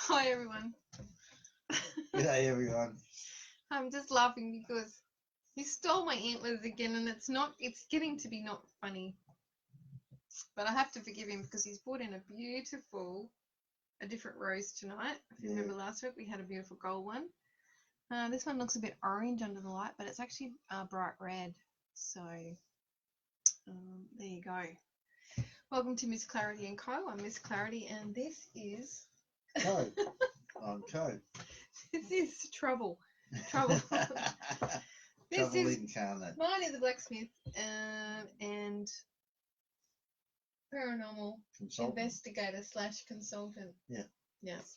Hi everyone. G'day everyone. I'm just laughing because he stole my antlers again and it's getting to be not funny. But I have to forgive him because he's brought in a different rose tonight. If you remember last week we had a beautiful gold one. This one looks a bit orange under the light, but it's actually bright red. So there you go. Welcome to Miss Clarity and Co. I'm Miss Clarity and this is Co. I'm Co. This is Trouble. This Trouble is incarnate. Marty the blacksmith and paranormal investigator / consultant. Yeah. Yes.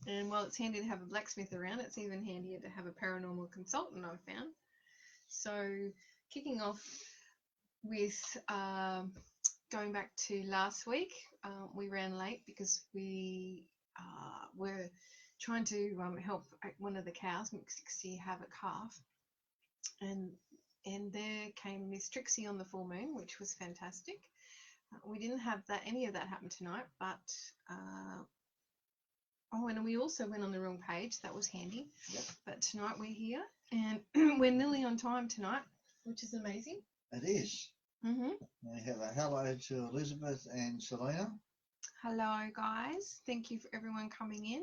And while it's handy to have a blacksmith around, it's even handier to have a paranormal consultant, I've found. So kicking off with going back to last week, we ran late because we were trying to help one of the cows, Mixie, have a calf, and there came Miss Trixie on the full moon, which was fantastic. We didn't have any of that happen tonight, but and we also went on the wrong page. That was handy. Yep. But tonight we're here, and we're nearly on time tonight, which is amazing. It is. Mm-hmm. We have a hello to Elizabeth and Selena. Hello, guys. Thank you for everyone coming in.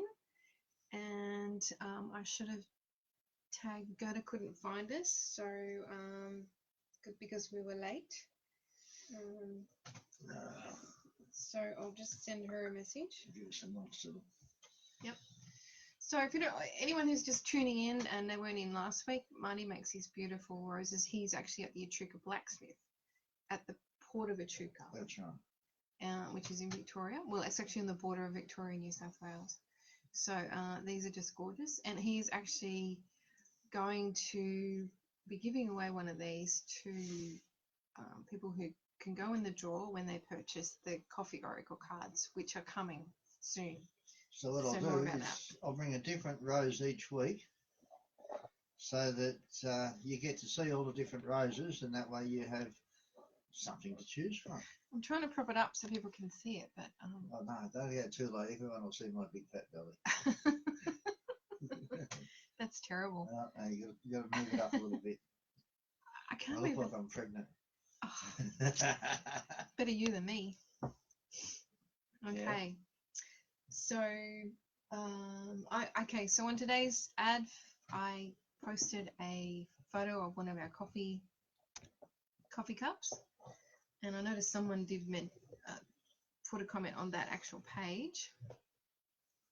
And I should have tagged Gerda, couldn't find us, so because we were late. So I'll just send her a message. Give us some monster. Yep. So if you don't, anyone who's just tuning in and they weren't in last week, Marty makes these beautiful roses. He's actually at the Echuca Blacksmith at the Port of Echuca. That's right. Which is in Victoria. Well, it's actually on the border of Victoria and New South Wales. So these are just gorgeous. And he's actually going to be giving away one of these to people who can go in the draw when they purchase the Coffee Oracle cards, which are coming soon. So what I'll do is I'll bring a different rose each week so that you get to see all the different roses, and that way you have something to choose from. I'm trying to prop it up so people can see it, but oh no, don't get too late. Everyone will see my big fat belly. That's terrible. You got to move it up a little bit. I can't. I look like I'm pregnant. Oh, better you than me. Okay. Yeah. So, so on today's ad, I posted a photo of one of our coffee cups, and I noticed someone did put a comment on that actual page,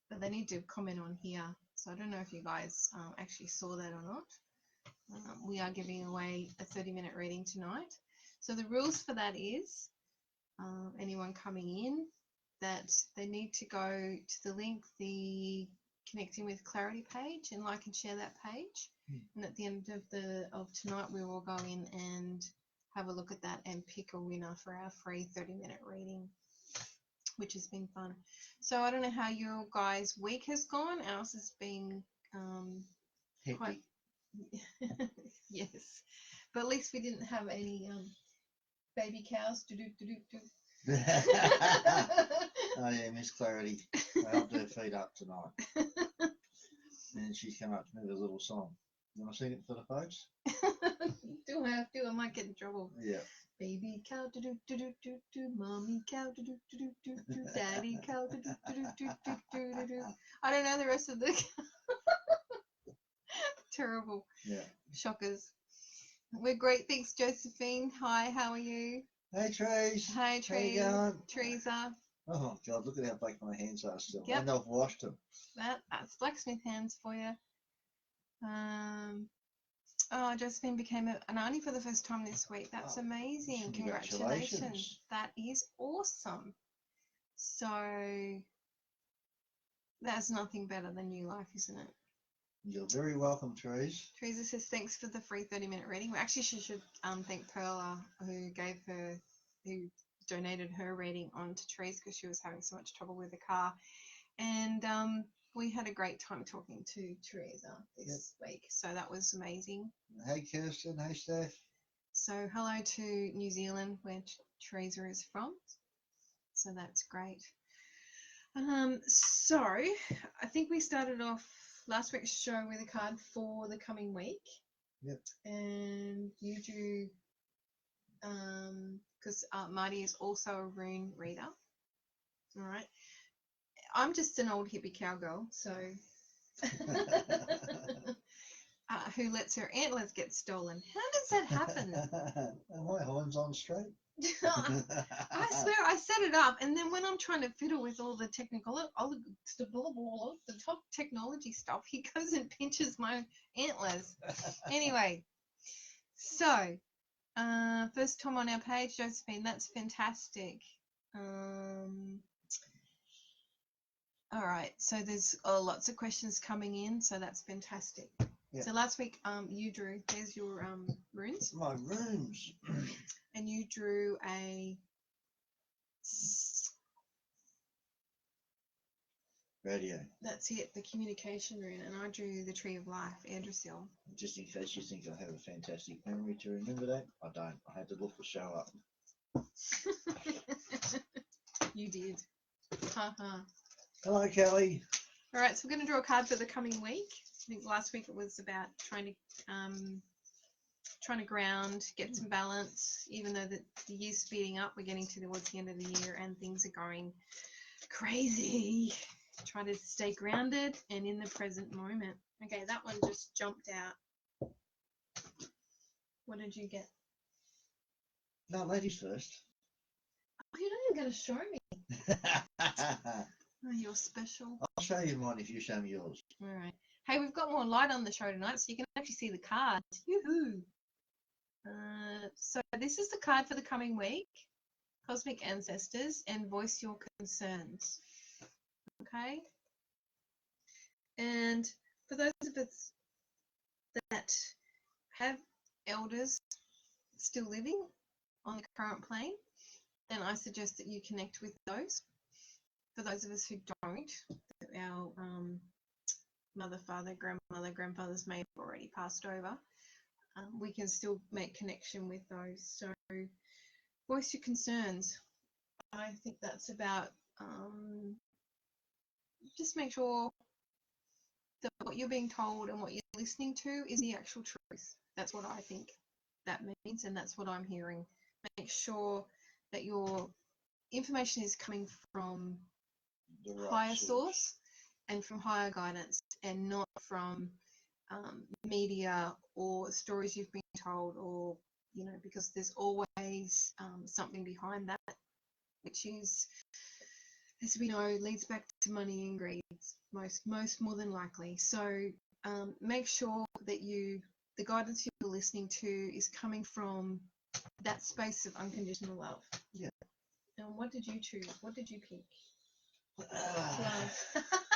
but they need to comment on here. So I don't know if you guys actually saw that or not. We are giving away a 30-minute reading tonight. So the rules for that is anyone coming in, that they need to go to the link, the Connecting with Clarity page, and like and share that page. And at the end of tonight, we will go in and have a look at that and pick a winner for our free 30-minute reading, which has been fun. So I don't know how your guys' week has gone. Ours has been quite yes, but at least we didn't have any baby cows. Oh yeah, Miss Clarity. I helped her feet up tonight. And she's come up to me with a little song. You want to sing it for the folks? Do have to, I might get in trouble. Yeah. Baby cow, mommy cow, daddy cow, I don't know the rest of the terrible. Yeah. Shockers. We're great, thanks, Josephine. Hi, how are you? Hey, Trees. Hey, Trees. How you going? Teresa. Oh God, look at how black my hands are still. Yep. And I've washed them. That's blacksmith hands for you. Josephine became an auntie for the first time this week. That's amazing. Congratulations. That is awesome. So that's nothing better than new life, isn't it? You're very welcome, Therese. Teresa says thanks for the free 30-minute reading. Well, actually, she should thank Perla who donated her reading on to Therese because she was having so much trouble with the car. And we had a great time talking to Teresa this week, so that was amazing. Hey, Kirsten. Hey, Steph. So hello to New Zealand, where Teresa is from. So that's great. So I think we started off last week's show with a card for the coming week. Yep. And you drew, because Marty is also a rune reader. All right. I'm just an old hippie cowgirl, so who lets her antlers get stolen. How does that happen? Are my horns on straight? I swear I set it up, and then when I'm trying to fiddle with all the top technology stuff, he goes and pinches my antlers. Anyway, so first time on our page, Josephine, that's fantastic. All right, so there's lots of questions coming in, so that's fantastic. Yeah. So last week, you drew. There's your runes. My runes. And you drew a radio. That's it, the communication rune, and I drew the Tree of Life, Yggdrasil. Just in case you think I have a fantastic memory to remember that, I don't. I had to look the show up. You did. Haha. Hello, Kelly. All right, so we're going to draw a card for the coming week. I think last week it was about trying to ground, get some balance. Even though the year's speeding up, we're getting towards the end of the year and things are going crazy. Try to stay grounded and in the present moment. Okay, that one just jumped out. What did you get? No, ladies first. Oh, you're not even going to show me. Oh, you're special. I'll show you mine if you show me yours. All right. Hey, we've got more light on the show tonight, so you can actually see the cards. Yoo-hoo! So this is the card for the coming week. Cosmic Ancestors, and voice your concerns. Okay? And for those of us that have elders still living on the current plane, then I suggest that you connect with those. For those of us who don't, our mother, father, grandmother, grandfathers may have already passed over, we can still make connection with those. So voice your concerns. I think that's about just make sure that what you're being told and what you're listening to is the actual truth. That's what I think that means, and that's what I'm hearing. Make sure that your information is coming from the right higher source and from higher guidance, and not from media or stories you've been told, or because there's always something behind that, which is, as we know, leads back to money and greed, most more than likely. So make sure that the guidance you're listening to is coming from that space of unconditional love. Yeah. And what did you choose? What did you pick?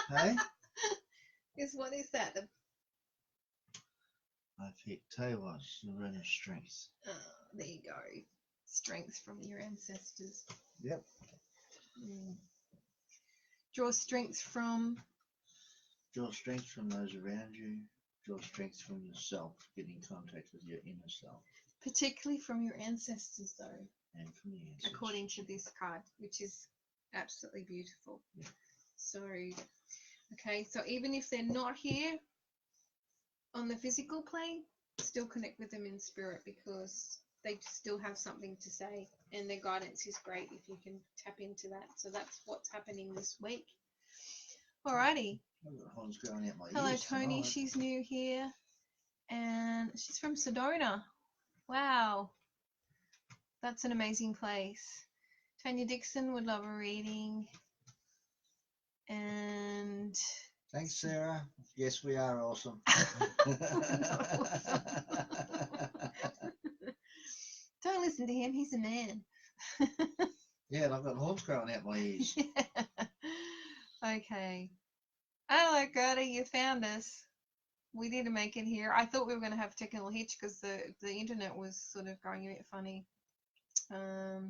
Hey? What is that? I picked Tewas, the rune of strength. Oh, there you go. Strength from your ancestors. Yep. Draw strength from? Draw strength from those around you. Draw strength from yourself. Get in contact with your inner self. Particularly from your ancestors, though. And from the ancestors. According to this card, which is absolutely beautiful. Yeah. So, okay, so even if they're not here on the physical plane, still connect with them in spirit, because they still have something to say, and their guidance is great if you can tap into that. So that's what's happening this week. Alrighty. I've got horns growing out my ears. Hello, Tony. Tonight. She's new here, and she's from Sedona. Wow, that's an amazing place. Tanya Dixon would love a reading. And thanks, Sarah. Yes, we are awesome. Don't listen to him. He's a man. Yeah, and I've got horns growing out my ears. Okay. Hello, Gertie. You found us. We did make it here. I thought we were going to have a technical hitch because the internet was sort of going a bit funny. All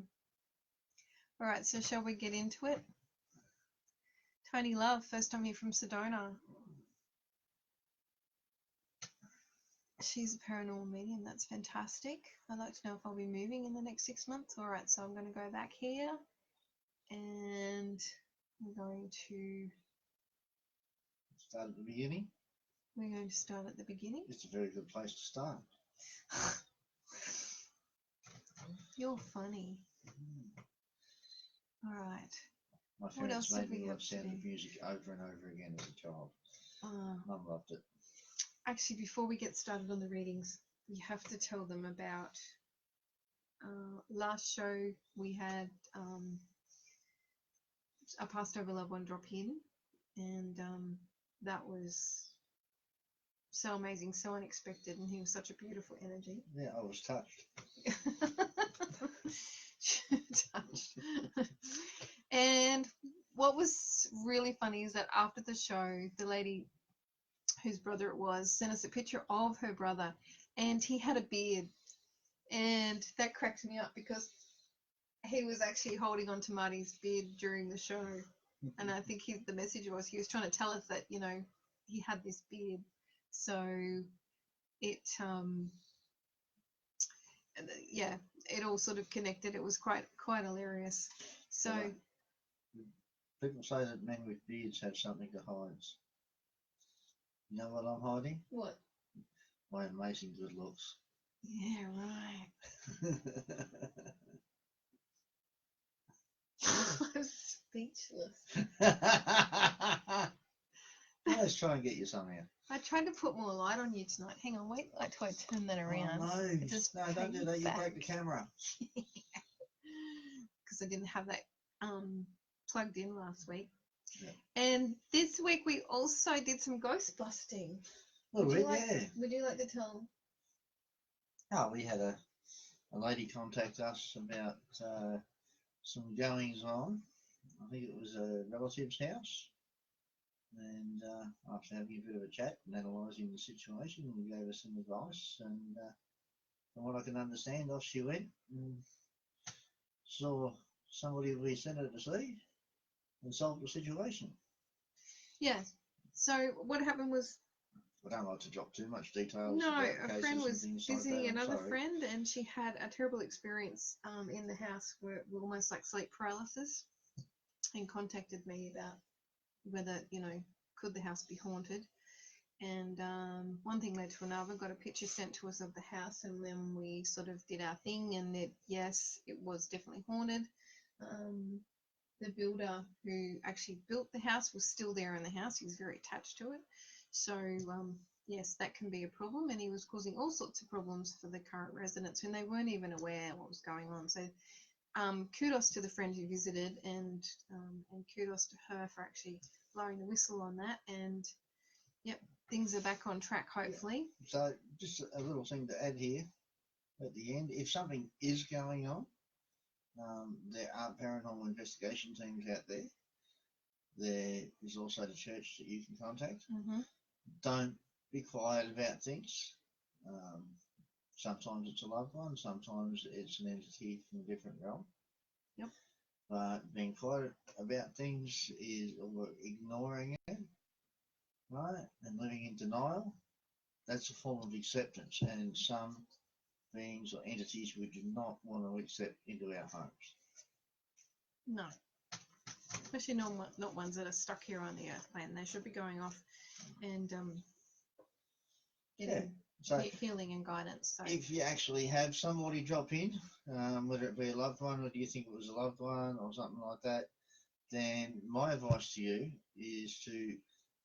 right, so shall we get into it? Tony Love, first time here from Sedona. She's a paranormal medium. That's fantastic. I'd like to know if I'll be moving in the next 6 months. All right, so I'm going to go back here, and we're going to Start at the beginning. start at the beginning. It's a very good place to start. You're funny. All right. My What parents else made did we me have watch to Sound do? of Music over and over again as a child. Uh, Mum loved it. Actually, before we get started on the readings, we have to tell them about last show we had a passed over loved one drop in, and that was so amazing, so unexpected, and he was such a beautiful energy. Yeah, I was touched. Touched. And what was really funny is that after the show, the lady whose brother it was sent us a picture of her brother, and he had a beard, and that cracked me up because he was actually holding on to Marty's beard during the show, and I think the message was he was trying to tell us that, you know, he had this beard. So it yeah, it all sort of connected. It was quite hilarious. So people say that men with beards have something to hide. You know what I'm hiding? what? My amazing good looks. Yeah, right. I'm speechless. Let's try and get you somehow. I tried to put more light on you tonight. Hang on, wait till I turn that around. Oh, no, no, don't do that. You break the camera. Because I didn't have that plugged in last week. Yeah. And this week we also did some ghost busting. Oh, Would you like to tell them? Oh, we had a lady contact us about some goings on. I think it was a relative's house. And after having a bit of a chat and analysing the situation, we gave her some advice. And from what I can understand, off she went and saw somebody we sent her to see and solved the situation. Yes. So what happened was, I don't like to drop too much details. no, about a friend was visiting visiting another friend, and she had a terrible experience in the house where almost like sleep paralysis, and contacted me about whether, you know, could the house be haunted. And one thing led to another, got a picture sent to us of the house, and then we sort of did our thing, and yes, it was definitely haunted. The builder who actually built the house was still there in the house. He was very attached to it. So yes, that can be a problem, and he was causing all sorts of problems for the current residents, and they weren't even aware what was going on. So kudos to the friend who visited, and kudos to her for actually blowing the whistle on that. And yep, things are back on track, hopefully. Yeah. So just a little thing to add here at the end. If something is going on, there are paranormal investigation teams out there. There is also the church that you can contact. Mm-hmm. Don't be quiet about things. Sometimes it's a loved one, sometimes it's an entity from a different realm. Yep. But being quiet about things or ignoring it, right, and living in denial, that's a form of acceptance, and some beings or entities we do not want to accept into our homes. No. Especially not ones that are stuck here on the earth plane. They should be going off and getting healing and guidance. So if you actually have somebody drop in, whether it be a loved one, or do you think it was a loved one or something like that, then my advice to you is to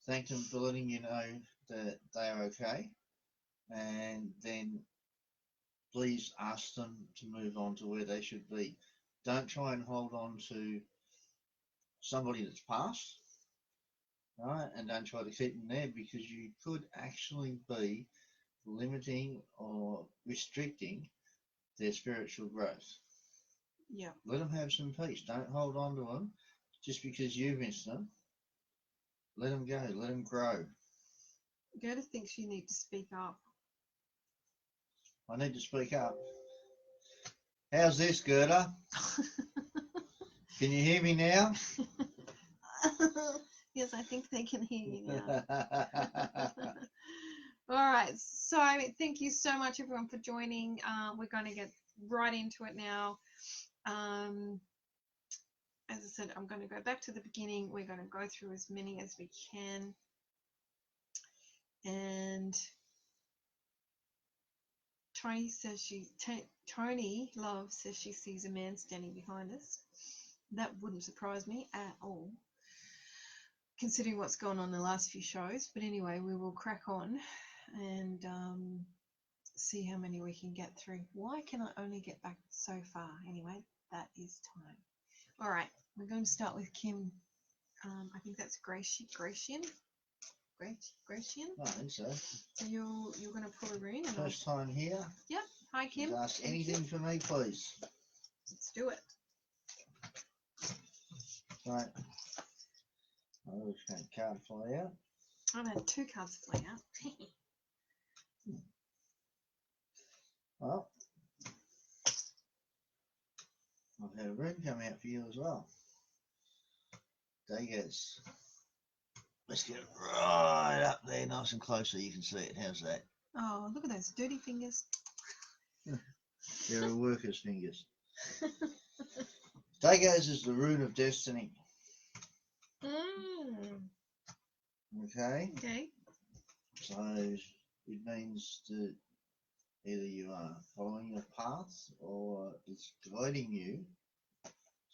thank them for letting you know that they are okay, and then please ask them to move on to where they should be. Don't try and hold on to somebody that's passed, right? And don't try to keep them there, because you could actually be limiting or restricting their spiritual growth. yeah. Let them have some peace. Don't hold on to them just because you've missed them. Let them go. Let them grow. Gerda thinks you need to speak up. I need to speak up. How's this, Gerda? Can you hear me now? Yes, I think they can hear you now. All right. So thank you so much, everyone, for joining. We're going to get right into it now. as I said, I'm going to go back to the beginning. We're going to go through as many as we can. And Tony Love says she sees a man standing behind us. That wouldn't surprise me at all, considering what's gone on in the last few shows. But anyway, we will crack on and see how many we can get through. Why can I only get back so far? Anyway, that is time. All right, we're going to start with Kim. I think that's Gratian. I think so. So you're going to pull a rune. And First time here. Yep. Hi, Kim. Just ask anything for me, please. Let's do it. Right. I'll just going to card fly out. I've had 2 cards fly out. Well, I've had a rune come out for you as well. Daggers. Let's get it right up there, nice and close so you can see it. How's that? Oh, look at those dirty fingers. They're a worker's fingers. Daggers is the rune of destiny. Okay? Okay. So it means that either you are following your path or it's guiding you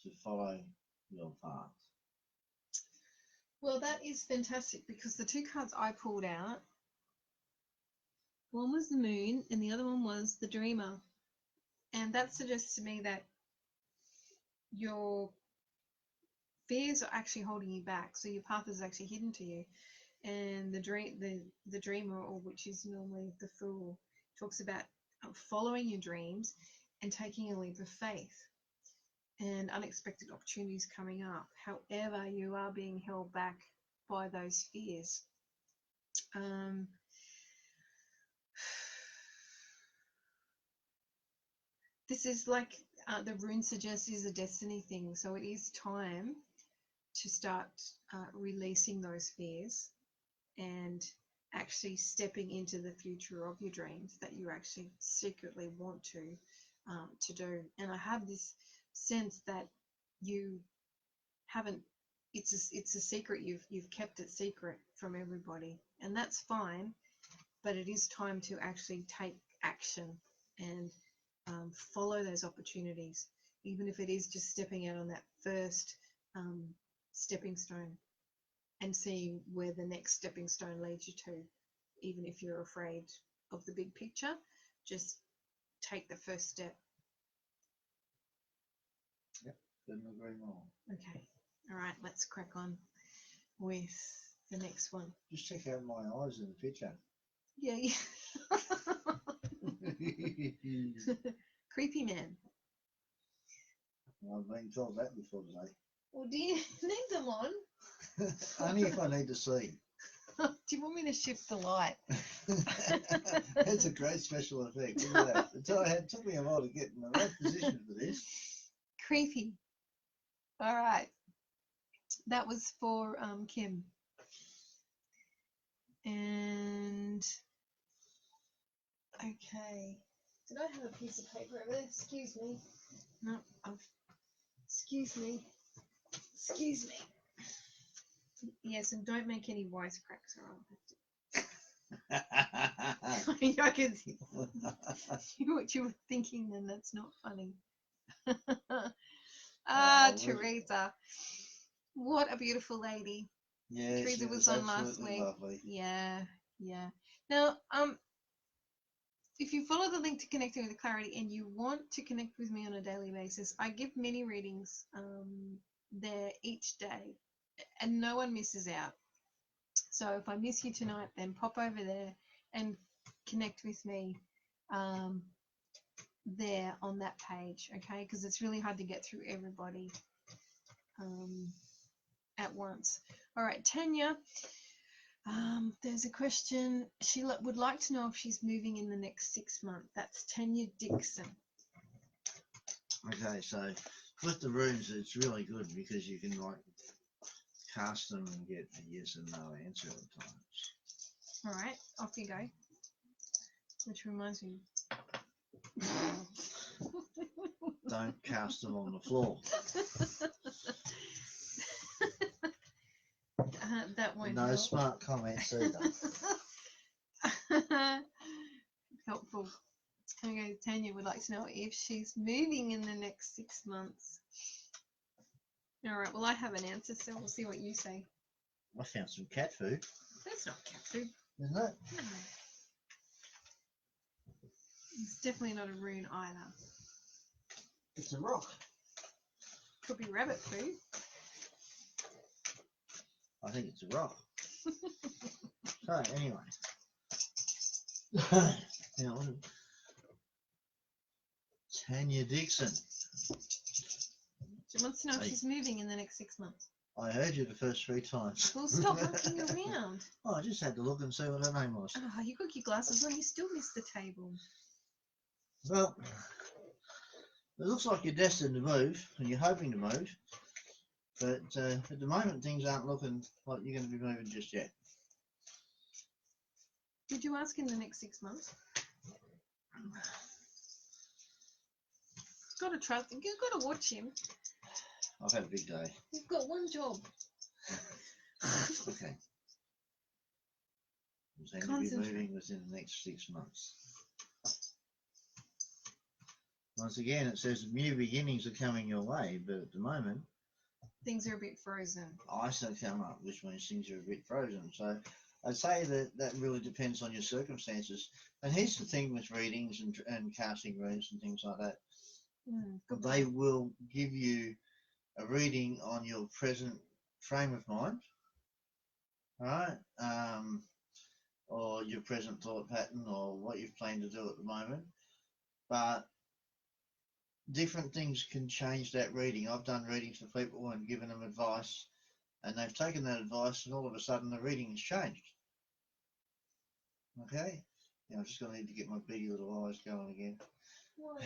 to follow your path. Well, that is fantastic because the 2 cards I pulled out, one was the moon and the other one was the dreamer. And that suggests to me that your fears are actually holding you back. So your path is actually hidden to you. And the dreamer, or which is normally the fool, talks about following your dreams and taking a leap of faith and unexpected opportunities coming up. However, you are being held back by those fears. This is like the rune suggests is a destiny thing. So it is time to start releasing those fears and actually stepping into the future of your dreams that you actually secretly want to do. And I have this sense that you haven't. It's a secret. You've kept it secret from everybody, and that's fine. But it is time to actually take action and follow those opportunities, even if it is just stepping out on that first stepping stone and seeing where the next stepping stone leads you to. Even if you're afraid of the big picture, just take the first step. Yep, couldn't agree more. Okay, all right, let's crack on with the next one. Just check out my eyes in the picture. Yeah. Creepy man. I've been told that before today. Well, do you need them on? Only if I need to see. Do you want me to shift the light? That's a great special effect. Look at that. It took me a while to get in the right position for this. Creepy. All right. That was for Kim. And okay. Did I have a piece of paper over there? Excuse me. No, excuse me. Excuse me. Yes, and don't make any wisecracks or I'll have to. I can see what you were thinking, then that's not funny. Teresa. What a beautiful lady. Yeah, Teresa was on last week. Lovely. Yeah. Now, if you follow the link to Connecting with Clarity and you want to connect with me on a daily basis, I give mini readings there each day, and no one misses out. So if I miss you tonight, then pop over there and connect with me there on that page, okay? Because it's really hard to get through everybody at once. All right, Tanya. There's a question. She would like to know if she's moving in the next 6 months. That's Tanya Dixon. Okay, so with the runes, it's really good because you can like cast them and get a yes and no answer at times. All right, off you go. Which reminds me. Don't cast them on the floor. That won't No help. smart comments either. Helpful. Okay, Tanya would like to know if she's moving in the next 6 months. All right, well, I have an answer, so we'll see what you say. I found some cat food, That's not cat food. isn't it? No. It's definitely not a rune either. It's a rock. Could be rabbit food. I think it's a rock. So anyway, now Tanya Dixon. She wants to know if Hey. she's moving in the next 6 months. I heard you the first 3 times. Well, stop looking around. Oh, I just had to look and see what her name was. Oh, you got your glasses on, you still missed the table. Well, it looks like you're destined to move, and you're hoping to move, but at the moment things aren't looking like you're going to be moving just yet. Did you ask in the next 6 months? You've got to trust him. You've got to watch him. I've had a big day. You've got one job. Okay. I'm saying you'll be Concentrate. moving within the next 6 months. Once again, it says new beginnings are coming your way, but at the moment, Things are a bit frozen. ice have come up, which means things are a bit frozen. So I'd say that really depends on your circumstances. And here's the thing with readings and casting runes and things like that. Good They point. will give you a reading on your present frame of mind, right? Or your present thought pattern, or what you've planned to do at the moment. But different things can change that reading. I've done readings for people and given them advice, and they've taken that advice, and all of a sudden the reading has changed. Okay? Yeah, I'm just going to need to get my beady little eyes going again. What?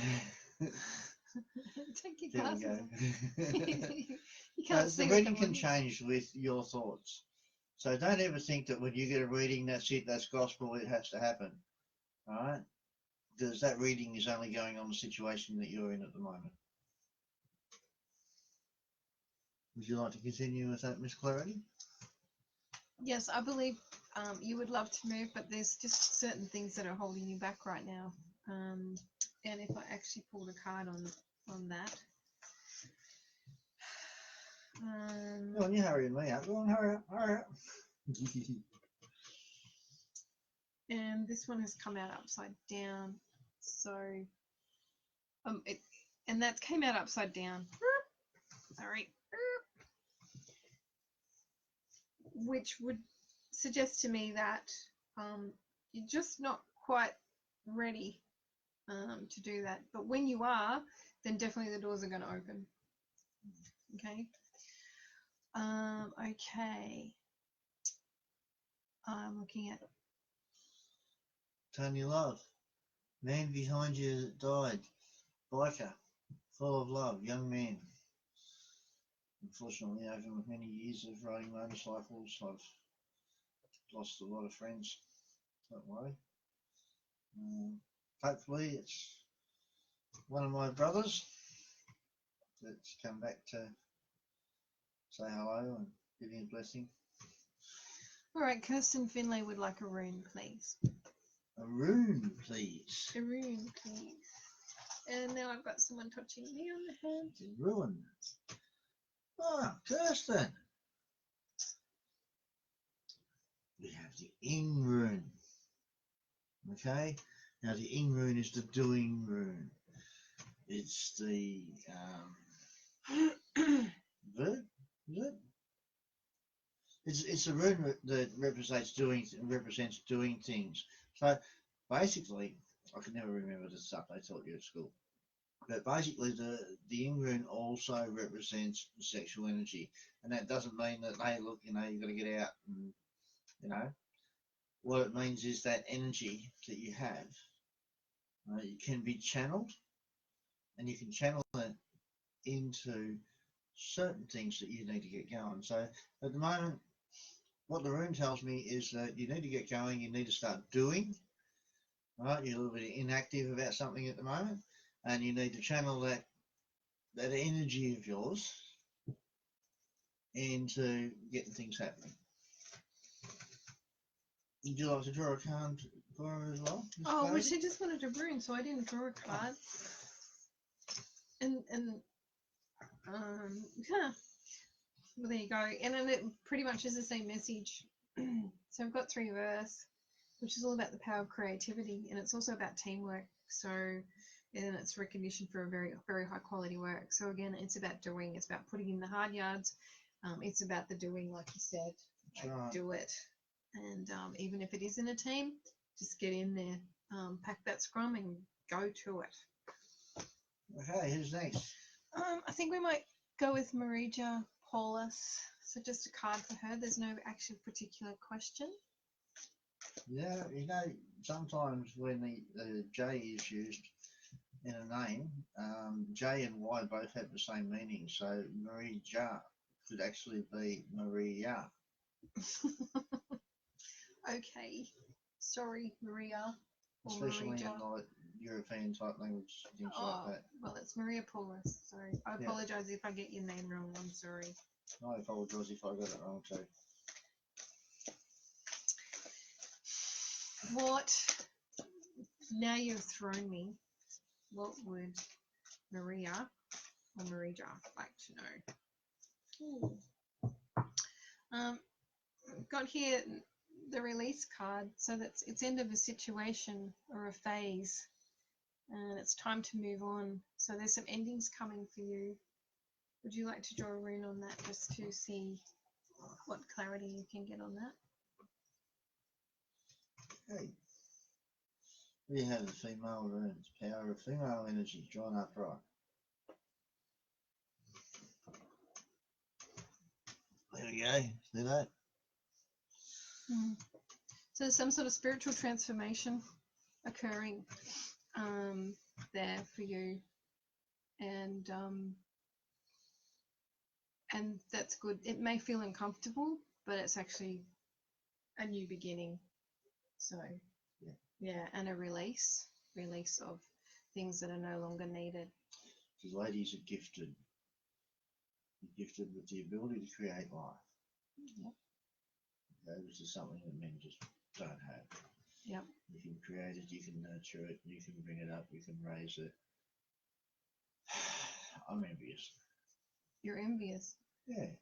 Take your There we glasses go. off. You can't see The with reading them can on. change with your thoughts. So don't ever think that when you get a reading, that's it, that's gospel, it has to happen. Alright? Because that reading is only going on the situation that you're in at the moment. Would you like to continue with that, Miss Clarity? Yes, I believe you would love to move, but there's just certain things that are holding you back right now. And if I actually pulled a card on that. Go on, you're hurrying me up. Go on, hurry up, hurry up. And this one has come out upside down. So, and that came out upside down. Sorry. Which would suggest to me that you're just not quite ready to do that. But when you are, then definitely the doors are going to open. Okay. Okay. I'm looking at Tony Love, man behind you that died, biker, full of love, young man. Unfortunately, over many years of riding motorcycles, I've lost a lot of friends. Don't worry. Hopefully, it's one of my brothers that's come back to say hello and give me a blessing. All right, Kirsten Finlay would like a rune, please. A rune, please. A rune, please. And now I've got someone touching me on the hand. Ruin. Ah, Kirsten. We have the Ing rune. Okay. Now the Ing rune is the doing rune. It's the verb, is it? It's a rune that represents doing things. So basically, I can never remember the stuff they taught you at school. But basically, the Ing rune also represents sexual energy, and that doesn't mean that hey, look, you've got to get out and what it means is that energy that you have, it can be channeled, and you can channel it into certain things that you need to get going. So at the moment, what the rune tells me is that you need to get going, you need to start doing, right? You're a little bit inactive about something at the moment, and you need to channel that energy of yours into getting things happening. Would you like to draw a card for her as well? Miss Oh, well, Chloe? she just wanted a rune, so I didn't draw a card. And yeah, well, there you go. And then it pretty much is the same message. So I've got 3 verse, which is all about the power of creativity, and it's also about teamwork. So, and it's recognition for a very, very high quality work. So again, it's about doing. It's about putting in the hard yards. It's about the doing, like you said. That's Like, right. do it. And even if it is in a team, just get in there, pack that scrum, and go to it. Okay, who's next? I think we might go with Marija Paulus. So just a card for her. There's no actual particular question. Yeah, you know, sometimes when the J is used in a name, J and Y both have the same meaning. So Marija could actually be Maria. Okay. Sorry, Maria. Or Especially Marija. in like European type language, things Oh, like that. well, it's Maria Paulus. Sorry. I Yeah. apologize if I get your name wrong. I'm sorry. I apologise if I got it wrong too. What? Now you've thrown me. What would Maria or Marija like to know? Got here the release card, so that's it's end of a situation or a phase, and it's time to move on. So there's some endings coming for you. Would you like to draw a rune on that just to see what clarity you can get on that? Okay. We have the female runes, power of female energy, drawn up right. There we go. See that? So some sort of spiritual transformation occurring there for you, and that's good. It may feel uncomfortable, but it's actually a new beginning. So yeah, and a release of things that are no longer needed. Because ladies are gifted. You're gifted with the ability to create life. Yep. Okay, which is something that men just don't have. Yep. You can create it, you can nurture it, you can bring it up, you can raise it. I'm envious. You're envious. Yeah.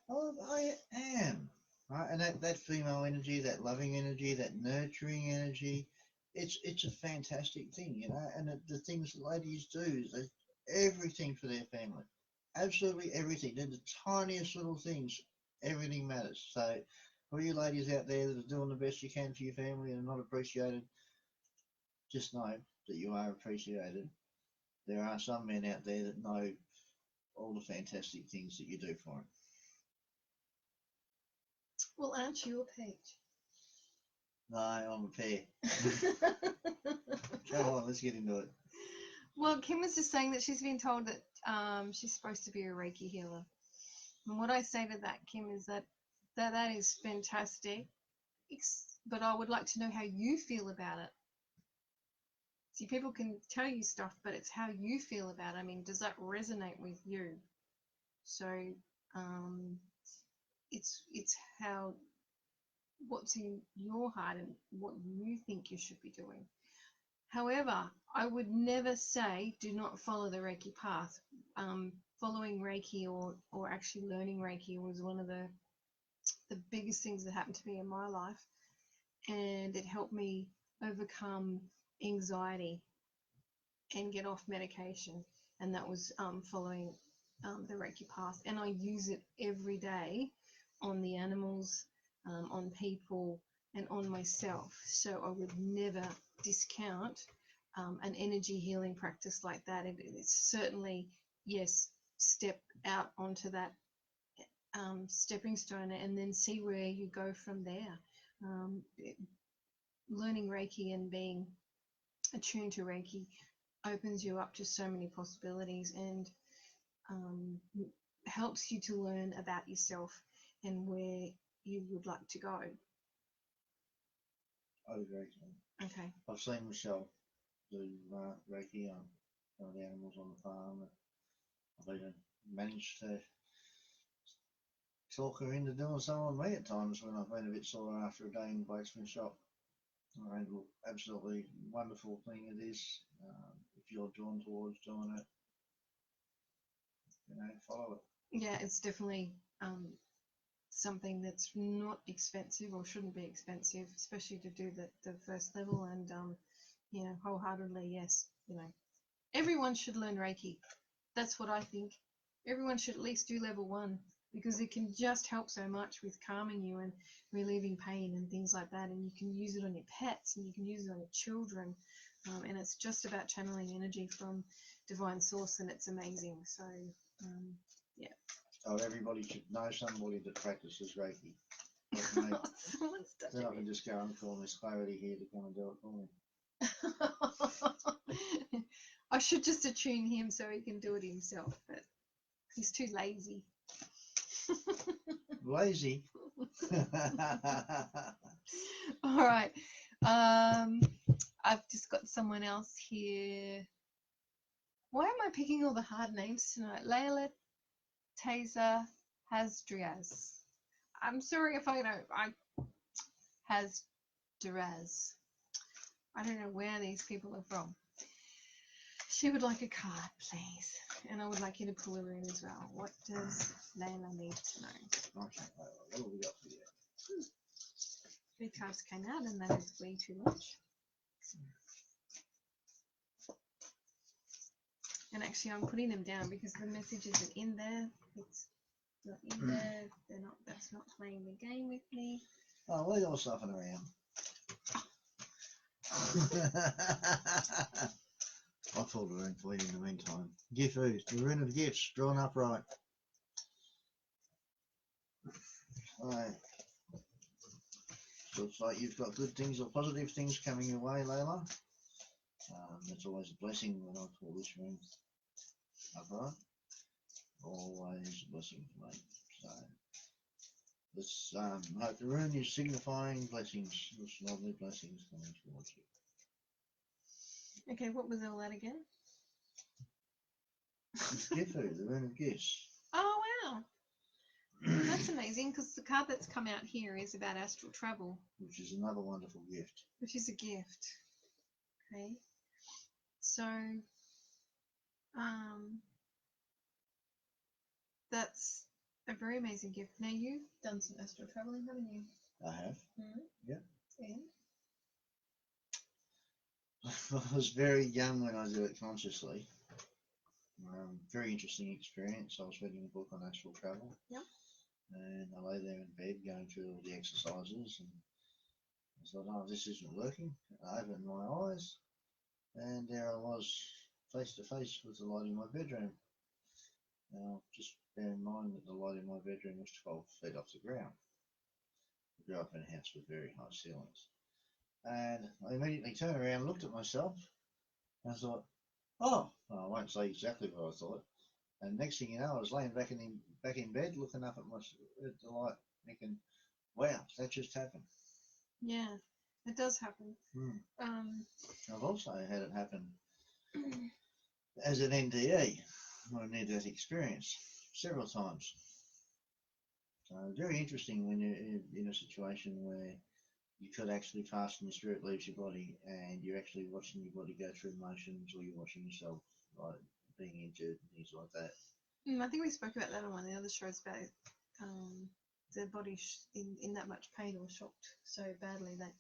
I am. Right? And that female energy, that loving energy, that nurturing energy, it's a fantastic thing, you know. And the things ladies do is they everything for their family. Absolutely everything. They're the tiniest little things. Everything matters. So for you ladies out there that are doing the best you can for your family and are not appreciated, just know that you are appreciated. There are some men out there that know all the fantastic things that you do for them. Well, aren't you a page? No, I'm a pair. Come on, let's get into it. Well, Kim was just saying that she's been told that she's supposed to be a Reiki healer. And what I say to that, Kim, is that is fantastic, but I would like to know how you feel about it. See, people can tell you stuff, but it's how you feel about it. I mean, does that resonate with you? So it's how what's in your heart and what you think you should be doing. However, I would never say do not follow the Reiki path. Following Reiki or actually learning Reiki was one of the biggest things that happened to me in my life, and it helped me overcome anxiety and get off medication, and that was following the Reiki path, and I use it every day on the animals, on people, and on myself. So I would never discount an energy healing practice like that. It's certainly, yes, step out onto that stepping stone and then see where you go from there. Learning Reiki and being attuned to Reiki opens you up to so many possibilities and helps you to learn about yourself and where you would like to go. I agree. Okay. I've seen Michelle do Reiki on one of the animals on the farm. I've even managed to talk her into doing some on me at times when I've been a bit sore after a day in the blacksmith shop. And look, absolutely wonderful thing it is. If you're drawn towards doing it, follow it. Yeah, it's definitely something that's not expensive or shouldn't be expensive, especially to do the first level. And wholeheartedly, yes, everyone should learn Reiki. That's what I think. Everyone should at least do level 1 because it can just help so much with calming you and relieving pain and things like that. And you can use it on your pets and you can use it on your children. And it's just about channeling energy from divine source, and it's amazing. So, yeah. So everybody should know somebody that practices Reiki. Like me. Someone's Then I touching can just go and call Miss Clarity here to come and do it for me. I should just attune him so he can do it himself, but he's too lazy. Lazy. All right. I've just got someone else here. Why am I picking all the hard names tonight? Layla Taser Hasdriaz. I'm sorry if I don't. Hasdriaz. I don't know where these people are from. She would like a card, please. And I would like you to pull her in as well. What does Layla need to know? Okay, what have we got for you? 3 cards came out, and that is way too much. And actually, I'm putting them down because the message isn't in there. It's not in there. That's not playing the game with me. Oh, leave all stuffing around. I pulled a rune for you in the meantime. Gift food, the rune of gifts, drawn upright. Right. Looks like you've got good things or positive things coming your way, Layla. It's always a blessing when I pull this rune upright. Always a blessing for me. So let's hope the rune is signifying blessings, lovely blessings coming towards you. Okay, what was all that again? It's Gifu, the rune of gifts. Oh, wow. That's amazing because the card that's come out here is about astral travel. Which is another wonderful gift. Which is a gift. Okay. So, that's a very amazing gift. Now, you've done some astral traveling, haven't you? I have. Mm-hmm. Yeah. And? I was very young when I did it consciously. Very interesting experience. I was reading a book on astral travel. Yep. And I lay there in bed going through all the exercises, and I thought, oh, this isn't working. I opened my eyes, and there I was, face to face with the light in my bedroom. Now, just bear in mind that the light in my bedroom was 12 feet off the ground. I grew up in a house with very high ceilings. And I immediately turned around and looked at myself, and I thought, oh, well, I won't say exactly what I thought. And next thing you know, I was laying back in bed, looking up at the light, thinking, wow, that just happened. Yeah, it does happen. I've also had it happen as an NDE, or near-death experience, several times. So very interesting when you're in a situation where you could actually fast and the spirit leaves your body, and you're actually watching your body go through motions, or you're watching yourself like being injured and things like that. I think we spoke about that on one of the other shows about their body in that much pain or shocked so badly that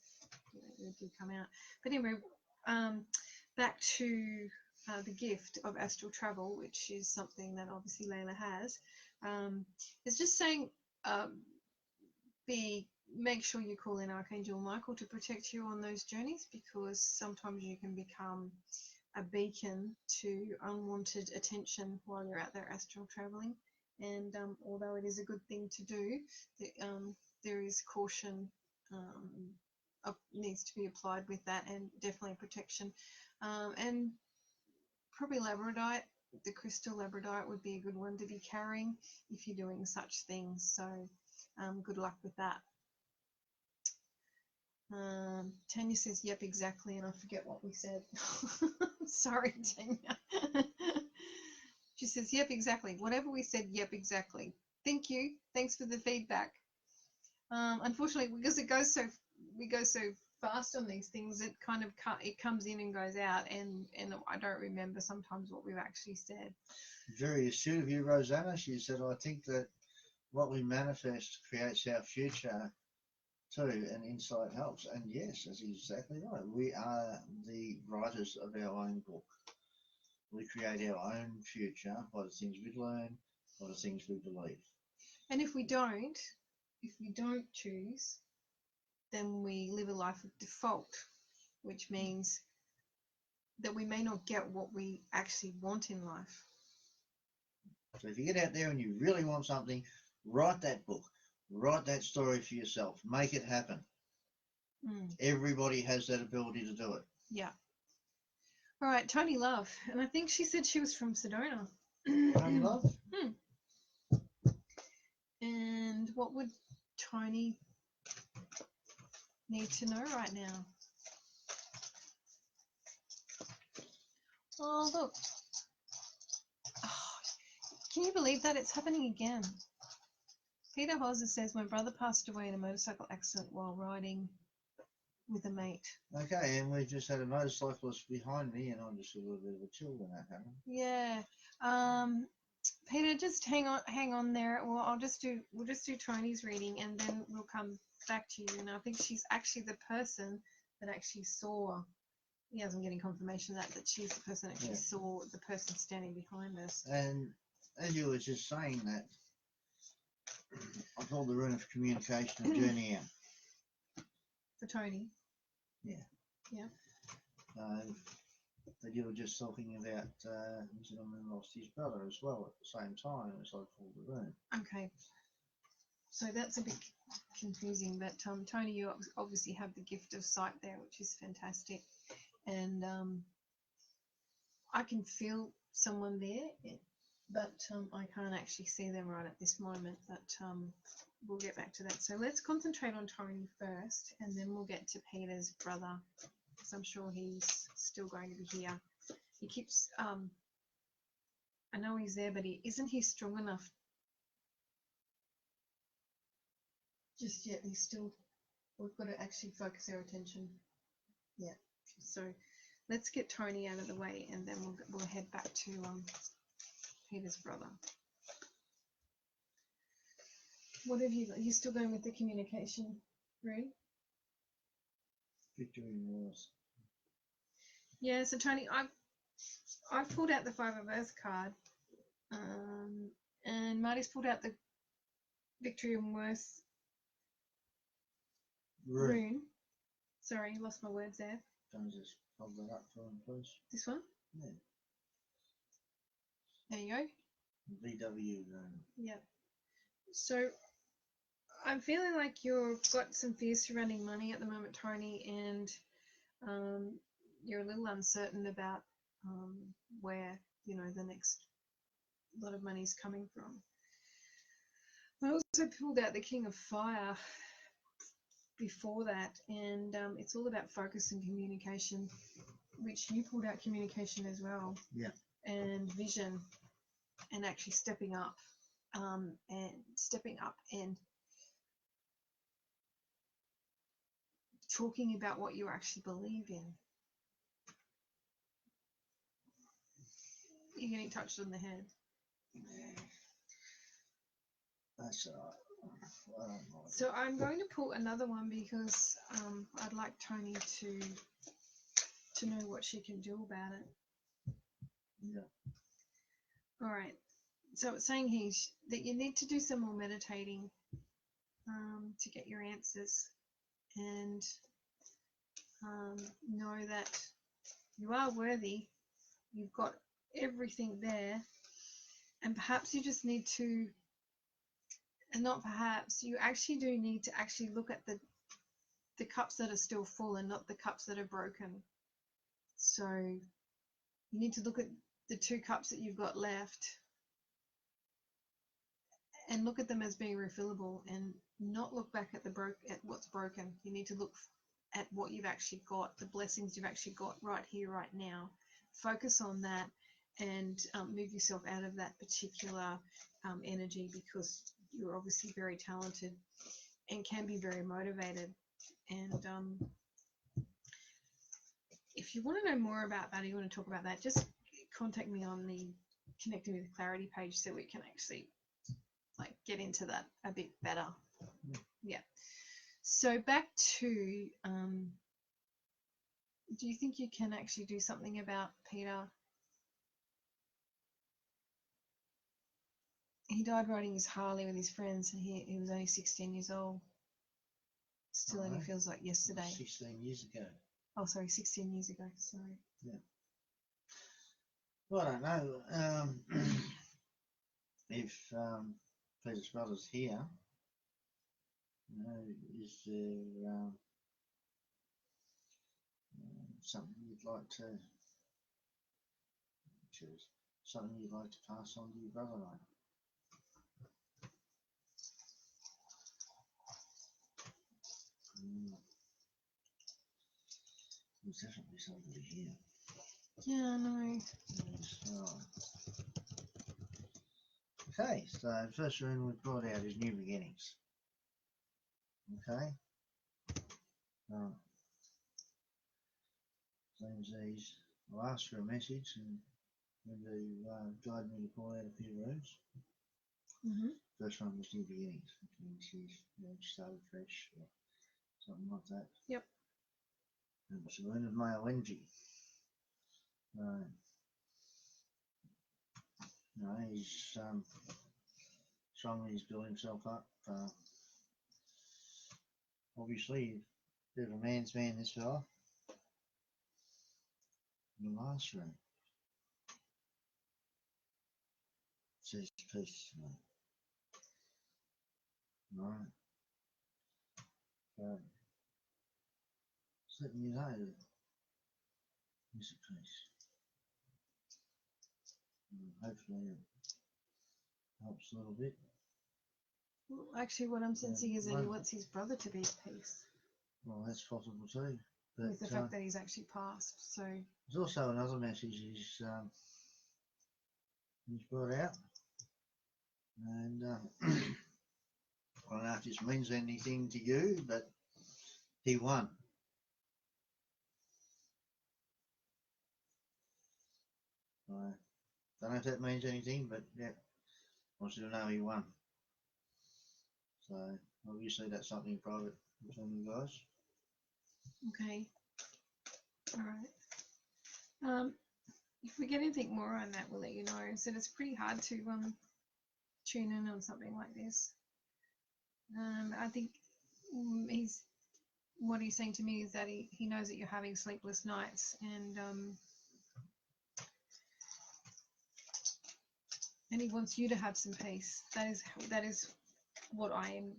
it did come out. But anyway, back to the gift of astral travel, which is something that obviously Layla has. It's just saying make sure you call in Archangel Michael to protect you on those journeys, because sometimes you can become a beacon to unwanted attention while you're out there astral traveling. And although it is a good thing to do, there is caution needs to be applied with that, and definitely protection. And probably labradorite, the crystal labradorite would be a good one to be carrying if you're doing such things. So good luck with that. Tanya says, yep, exactly, and I forget what we said. Sorry, Tanya. She says, yep, exactly. Whatever we said, yep, exactly. Thank you. Thanks for the feedback. Unfortunately, because we go so fast on these things, it kind of it comes in and goes out, and I don't remember sometimes what we've actually said. Very astute of you, Rosanna. She said, I think that what we manifest creates our future too, and insight helps. And yes, that's exactly right. We are the writers of our own book. We create our own future by the things we learn, by the things we believe. And if we don't choose, then we live a life of default, which means that we may not get what we actually want in life. So if you get out there and you really want something, write that book, write that story for yourself, make it happen. Everybody has that ability to do it. Yeah. All right, Tony Love, and I think she said she was from Sedona. Tony Love? And what would Tony need to know right now? Oh, look. Oh, can you believe that? It's happening again. Peter Hauser says, my brother passed away in a motorcycle accident while riding with a mate. Okay, and we just had a motorcyclist behind me, and I just got a little bit of a chill when that happened. Yeah. Peter, just hang on there. Well, we'll just do Tony's reading, and then we'll come back to you. And I think she's actually the person that actually saw. Yes, I'm getting confirmation that she's the person that actually saw the person standing behind us. And as you were just saying that, I called the rune of communication and journey out. For Tony. Yeah. Yeah. But you were just talking about the gentleman lost his brother as well at the same time as I called the rune. Okay. So that's a bit confusing, but Tony, you obviously have the gift of sight there, which is fantastic. And I can feel someone there, but I can't actually see them right at this moment. But we'll get back to that. So let's concentrate on Tony first, and then we'll get to Peter's brother, because I'm sure he's still going to be here. He keeps, I know he's there, but isn't he strong enough just yet? He's still, we've got to actually focus our attention. Yeah. So let's get Tony out of the way, and then we'll head back to Peter's brother. What have you got? You're still going with the communication rune? Victory in Wars. Yeah, so Tony, I've pulled out the Five of Earth card, and Marty's pulled out the Victory and Worth rune. Sorry, lost my words there. Can you just hold that up for him, please? This one? Yeah. There you go. VW rune. Yeah. So I'm feeling like you've got some fears surrounding money at the moment, Tony, and you're a little uncertain about where, the next lot of money is coming from. I also pulled out the King of Fire before that, and it's all about focus and communication, which you pulled out communication as well. Yeah. And vision, and actually stepping up and talking about what you actually believe in. You're getting touched on the head. That's all right. So I'm going to pull another one because I'd like Tony to know what she can do about it. Yeah. All right. So it's saying here that you need to do some more meditating to get your answers, and know that you are worthy. You've got everything there, and perhaps you just need to, and not perhaps, you actually do need to actually look at the cups that are still full and not the cups that are broken. So you need to look at the two cups that you've got left and look at them as being refillable, and not look back at at what's broken. You need to look at what you've actually got, the blessings you've actually got right here, right now. Focus on that, and move yourself out of that particular energy, because you're obviously very talented and can be very motivated. And if you want to know more about that, or you want to talk about that, just contact me on the Connecting with Clarity page so we can actually like get into that a bit better. Yeah. So back to, do you think you can actually do something about Peter? He died riding his Harley with his friends, and he was only 16 years old. Still only feels like yesterday. 16 years ago. Oh, sorry, 16 years ago. Sorry. Yeah. Well, I don't know. If Peter's brother's here, you know, is there something you'd like to choose? Something you'd like to pass on to your brother, mate? There's definitely somebody here. Yeah, I know. Okay, so first room we've brought out is New Beginnings. Okay. Seems these. I'll ask for a message and when to guide me to pull out a few rooms. First one was New Beginnings, which means she's started fresh or something like that. Yep. And it's the wound of male energy. No, he's strongly he's built himself up. Obviously, a bit of a man's man, this fella. In the last room. Says peace. Right. Just letting you know that there's a peace. Hopefully it helps a little bit. Well, actually, what I'm sensing is that he wants his brother to be at peace. Well, that's possible too. But with the fact that he's actually passed. So there's also another message he's brought out, and I don't know if this means anything to you, but he won. I don't know if that means anything, but yeah, I want you to know he won. So obviously that's something private between you guys. Okay. All right. If we get anything more on that, we'll let you know. So it's pretty hard to tune in on something like this. I think what he's saying to me is that he knows that you're having sleepless nights, and he wants you to have some peace. That is what I am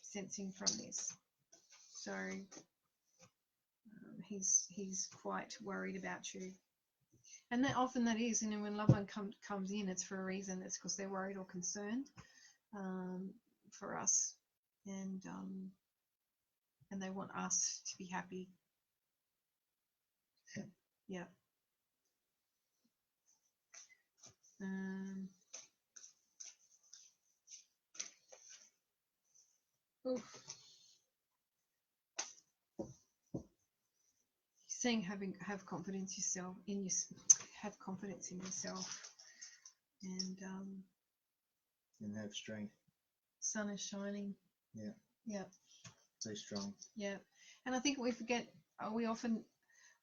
sensing from this. So he's quite worried about you, and that often that is, you know, when loved one comes in, it's for a reason. It's because they're worried or concerned for us, and they want us to be happy. Yeah. Oof. Saying have confidence have confidence in yourself, and have strength. Sun is shining. Yeah. Yeah. Stay strong. Yeah, and I think we forget.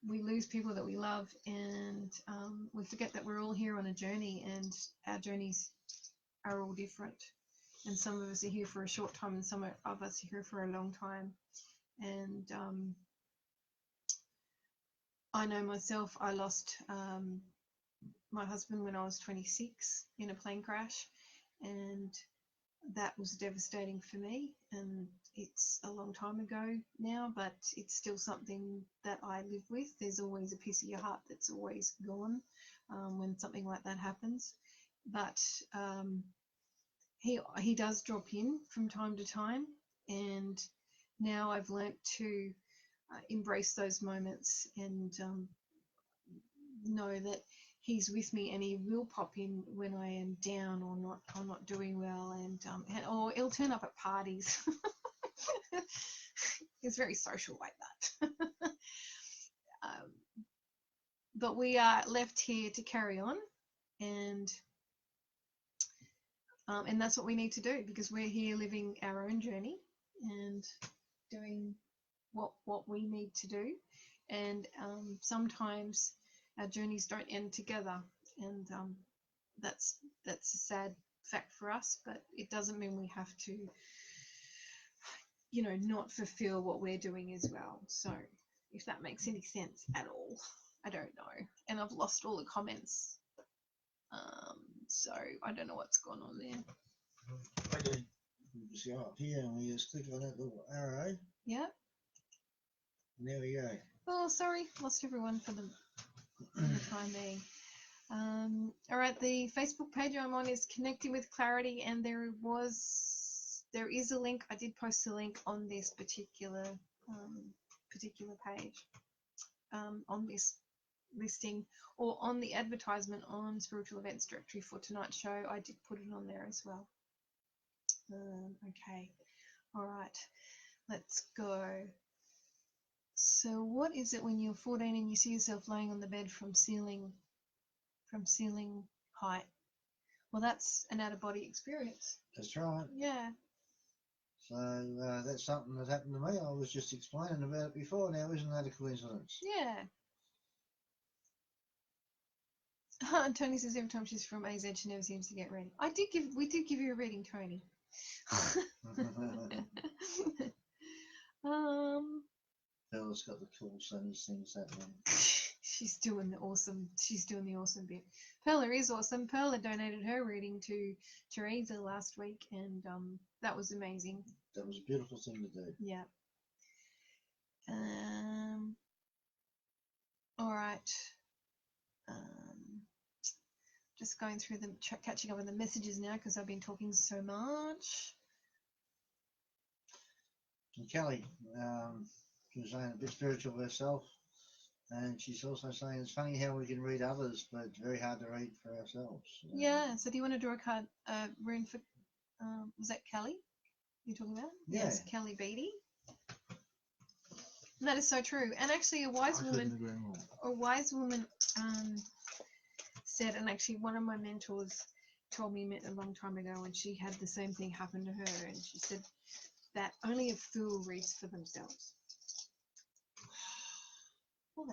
We lose people that we love, and we forget that we're all here on a journey, and our journeys are all different. And some of us are here for a short time, and some of us are here for a long time. And I know myself, I lost my husband when I was 26 in a plane crash, and that was devastating for me. And it's a long time ago now, but it's still something that I live with. There's always a piece of your heart that's always gone when something like that happens. But he does drop in from time to time, and now I've learnt to embrace those moments and know that he's with me, and he will pop in when I am down or not doing well, or he'll turn up at parties. He's very social like that. But we are left here to carry on, and that's what we need to do, because we're here living our own journey and doing what we need to do. And sometimes our journeys don't end together, and that's a sad fact for us, but it doesn't mean we have to, not fulfill what we're doing as well. So if that makes any sense at all, I don't know. And I've lost all the comments, so I don't know what's going on there. Okay. We just go up here and we just click on that little arrow. Yep. And there we go. Oh, sorry, lost everyone for the time being. All right, the Facebook page I'm on is Connecting with Clarity, and there is a link. I did post a link on this particular page, on this listing, or on the advertisement on Spiritual Events Directory for tonight's show. I did put it on there as well. Okay, all right, let's go. So what is it when you're 14 and you see yourself laying on the bed from ceiling height? Well, that's an out-of-body experience. That's right. Yeah. So that's something that happened to me. I was just explaining about it before. Now, isn't that a coincidence? Yeah. Tony says every time she's from AZ, she never seems to get ready. We did give you a reading, Tony. Bella's got the cool sunny things happening. She's doing the awesome bit. Perla is awesome. Perla donated her reading to Teresa last week, and that was amazing. That was a beautiful thing to do. Yeah. All right. Just going through catching up on the messages now, because I've been talking so much. And Kelly, she was saying a bit spiritual herself, and she's also saying it's funny how we can read others, but it's very hard to read for ourselves. Yeah. So do you want to draw a card, rune for? Was that Kelly you're talking about? Yeah. Yes, Kelly Beattie. And that is so true. And actually, a wise woman said, and actually one of my mentors told me a long time ago, and she had the same thing happen to her, and she said that only a fool reads for themselves. Well,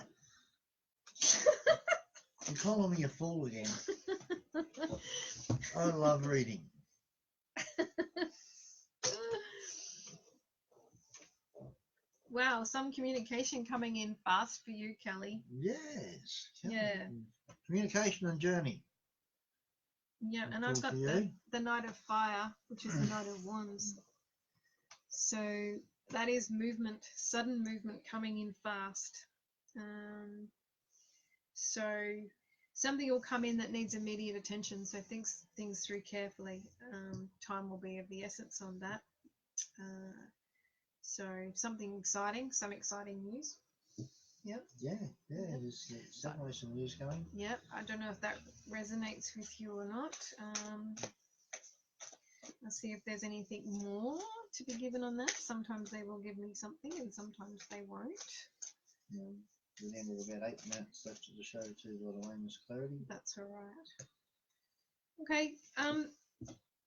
You're calling me a fool again. I love reading. Wow, some communication coming in fast for you, Kelly. Yes. Kelly. Yeah. Communication and journey. Yeah, and I've got the Knight of Fire, which is the Knight of Wands. So that is movement, sudden movement coming in fast. So something will come in that needs immediate attention. So think things through carefully. Time will be of the essence on that. So something exciting, some exciting news. Yep. Yeah, there's definitely some news coming. Yep, I don't know if that resonates with you or not. Let's see if there's anything more to be given on that. Sometimes they will give me something, and sometimes they won't. Remember, about 8 minutes left of the show too, by the way, Miss Clarity. That's all right. Okay,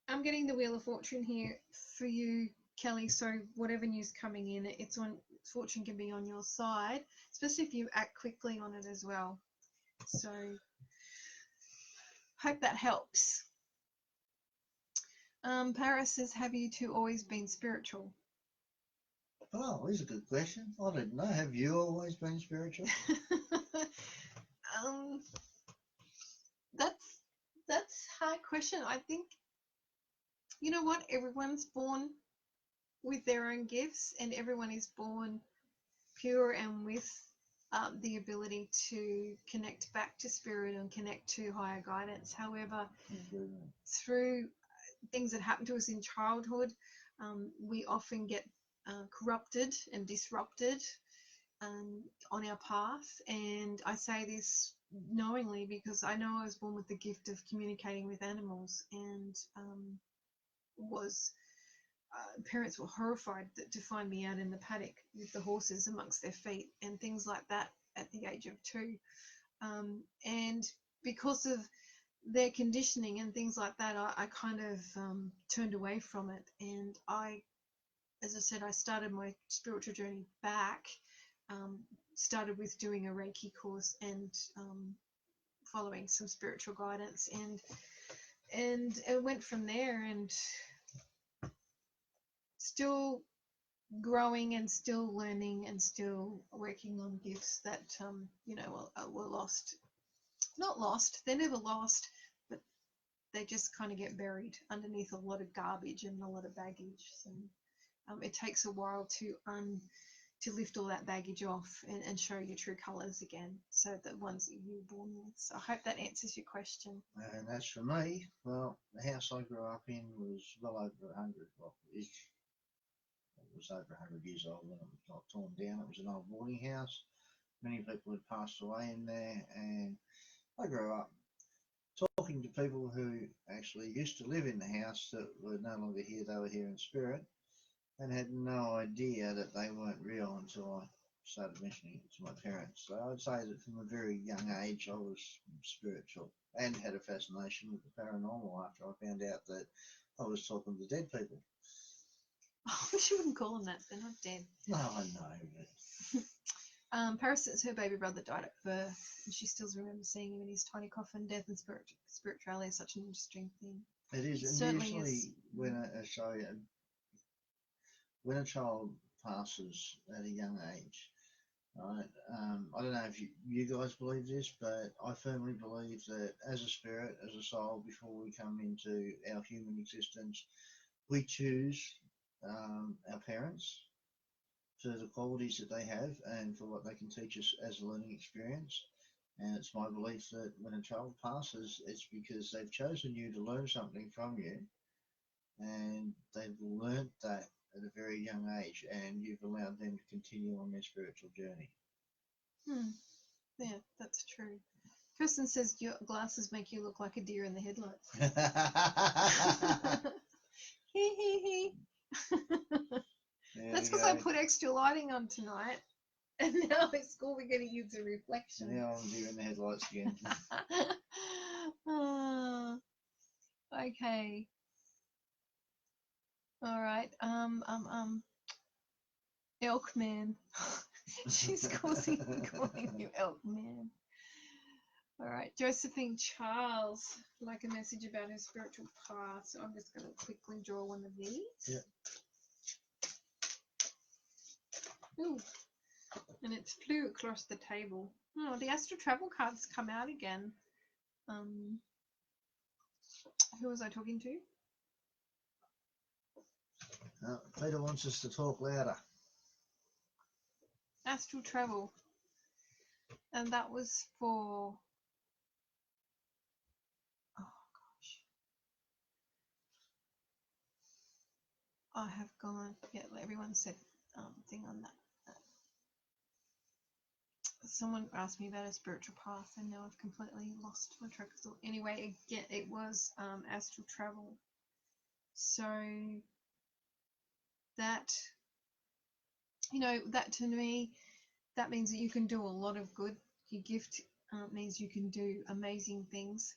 I'm getting the Wheel of Fortune here for you, Kelly. So whatever news coming in, fortune can be on your side, especially if you act quickly on it as well. So hope that helps. Paris says, have you two always been spiritual? Oh, here's a good question. I didn't know. Have you always been spiritual? That's a hard question. I think, you know what? Everyone's born with their own gifts, and everyone is born pure and with the ability to connect back to spirit and connect to higher guidance. However, through things that happen to us in childhood, we often get corrupted and disrupted on our path. And I say this knowingly, because I know I was born with the gift of communicating with animals, and was parents were horrified to find me out in the paddock with the horses amongst their feet and things like that at the age of 2. And because of their conditioning and things like that, I kind of turned away from it. And as I said, I started my spiritual journey back, started with doing a Reiki course and following some spiritual guidance, and it went from there, and still growing and still learning and still working on gifts that were lost. Not lost, they're never lost, but they just kind of get buried underneath a lot of garbage and a lot of baggage. So it takes a while to lift all that baggage off and show your true colours again, so the ones that you were born with. So I hope that answers your question. And as for me, well, the house I grew up in was well over 100. Well, it was over 100 years old when it was not torn down. It was an old boarding house. Many people had passed away in there, and I grew up talking to people who actually used to live in the house that were no longer here. They were here in spirit, and had no idea that they weren't real until I started mentioning it to my parents. So I'd say that from a very young age I was spiritual and had a fascination with the paranormal after I found out that I was talking to dead people. I wish you wouldn't call them that. They're not dead. No, I know. But Paris says her baby brother died at birth, and she still remembers seeing him in his tiny coffin. Death and spirituality is such an interesting thing. it is, and Certainly usually is. when a child passes at a young age, right? I don't know if you guys believe this, but I firmly believe that as a spirit, as a soul, before we come into our human existence, we choose our parents for the qualities that they have and for what they can teach us as a learning experience. And it's my belief that when a child passes, it's because they've chosen you to learn something from you, and they've learnt that at a very young age, and you've allowed them to continue on their spiritual journey. Yeah, that's true. Kirsten says your glasses make you look like a deer in the headlights. Hee hee hee. That's because I put extra lighting on tonight, and now at school we're going to use a reflection. Now I'm deer in the headlights again. Okay. All right. Elk man. She's calling you Elk man. All right. Josephine Charles, like a message about her spiritual path. So I'm just going to quickly draw one of these. Yep. Ooh. And it's flew across the table. Oh, the astral travel cards come out again. Who was I talking to? Peter wants us to talk louder. Astral travel. And that was for... Oh, gosh. I have gone... Yeah, everyone said thing on that. Someone asked me about a spiritual path, and now I've completely lost my track of thought. Anyway, again, it was astral travel. So that, that to me, that means that you can do a lot of good. Your gift means you can do amazing things,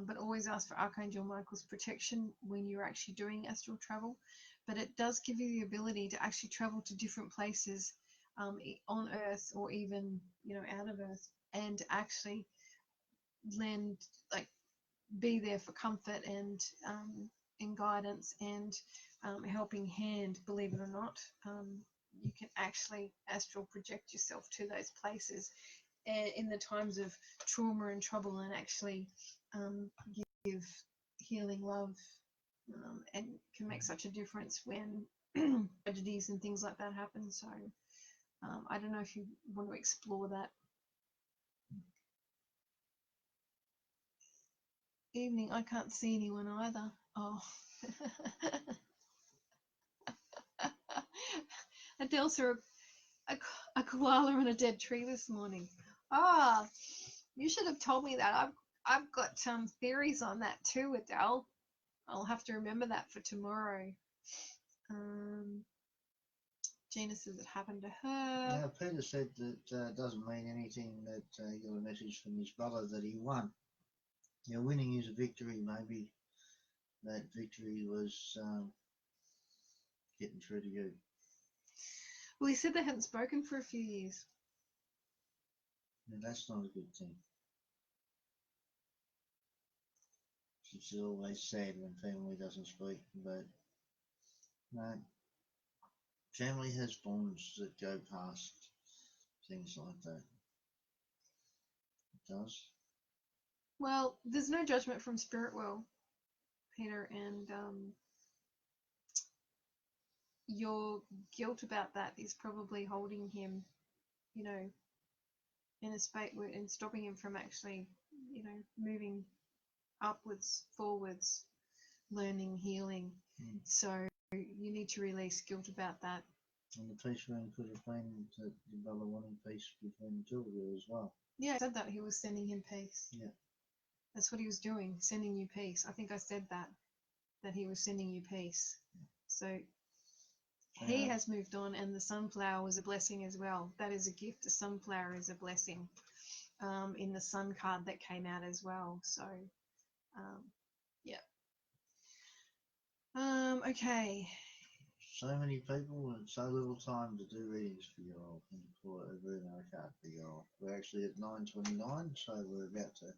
but always ask for Archangel Michael's protection when you're actually doing astral travel. But it does give you the ability to actually travel to different places on Earth, or even out of Earth, and actually be there for comfort and guidance and helping hand. Believe it or not, you can actually astral project yourself to those places in the times of trauma and trouble, and actually give healing love, and can make such a difference when tragedies and things like that happen. So I don't know if you want to explore that. Evening, I can't see anyone either. Oh. Adele saw a koala in a dead tree this morning. You should have told me that. I've got some theories on that too, Adele. I'll have to remember that for tomorrow. Gina says it happened to her. Now, Peter said that doesn't mean anything that he got a message from his brother that he won. Yeah, winning is a victory. Maybe that victory was getting through to you. Well, he said they hadn't spoken for a few years. And that's not a good thing. It's always sad when family doesn't speak, but no, family has bonds that go past things like that. It does. Well, there's no judgment from Spirit World, Peter, and your guilt about that is probably holding him, you know, in a space and stopping him from actually, you know, moving upwards, forwards, learning, healing. So you need to release guilt about that. And the peace room could have been that your brother wanting peace between the two of you as well. Yeah, I said that he was sending him peace. Yeah. That's what he was doing, sending you peace. I think I said that he was sending you peace. So he has moved on, and the sunflower was a blessing as well. That is a gift. The sunflower is a blessing in the sun card that came out as well. So, yeah. Okay. So many people and so little time to do readings for you all and for a very card for you all. We're actually at 9:29, so we're about to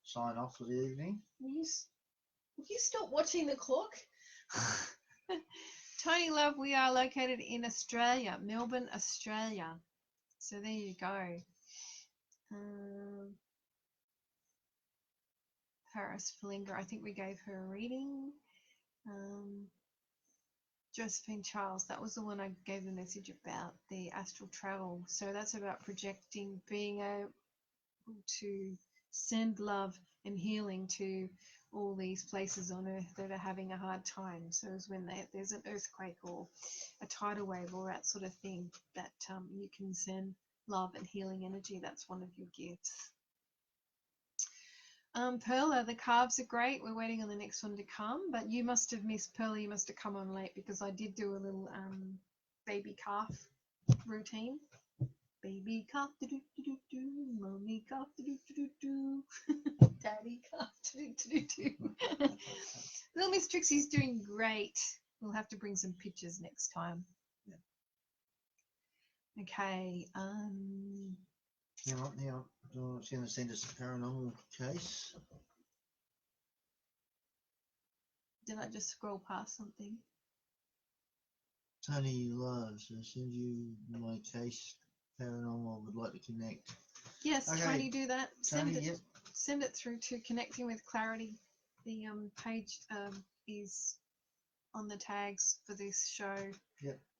sign off for the evening. Will you stop watching the clock? Tony Love, we are located in Australia, Melbourne, Australia. So there you go. Paris Flinger, I think we gave her a reading. Josephine Charles, that was the one I gave the message about, the astral travel. So that's about projecting, being able to send love and healing to all these places on earth that are having a hard time. So it's when there's an earthquake or a tidal wave or that sort of thing, that you can send love and healing energy. That's one of your gifts. Perla, the calves are great. We're waiting on the next one to come, but you must have missed, Perla, you must have come on late, because I did do a little baby calf routine. Baby calf, do-do-do-do-do, mommy calf, do-do-do-do-do, daddy calf, do-do-do-do. Little Miss Trixie's doing great. We'll have to bring some pictures next time. Yeah. Okay. Now, it's going to send us a paranormal case. Did I just scroll past something? Tony loves. I send you my case. Paranormal would like to connect. Yes, okay. Tony, do that. Tony, Send it through to Connecting with Clarity. The page is on the tags for this show,